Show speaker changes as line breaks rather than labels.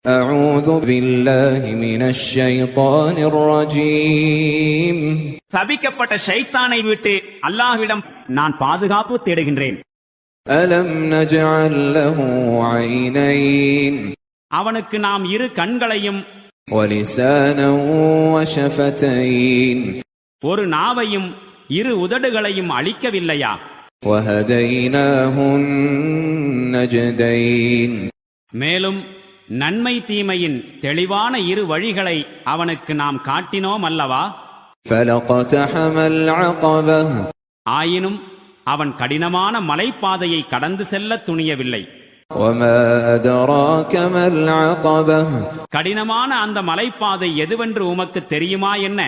أعوذ بالله من الشيطان الرجيم
சபிக்கப்பட்ட ஷைத்தானை விட்டு அல்லாஹ்விடம் நான் பாதுகாப்பு தேடுகின்றேன்.
ألم نجعل له عينين
அவனுக்கு நாம் இரு கண்களையும்
ولسانا وشفتين
ஒரு நாவையும் இரு உதடுகளையும் அளிக்கவில்லையா?
وهديناه النجدين
மேலும் நன்மை தீமையின் தெளிவான இரு வழிகளை அவனுக்கு நாம் காட்டினோம் அல்லவா?
فلقتحم العقبة
ஆயினும் அவன் கடினமான மலைப்பாதையை கடந்து செல்ல துணியவில்லை.
وما أدراك ما العقبة
கடினமான அந்த மலைப்பாதை எதுவென்று உமக்கு தெரியுமா என்ன?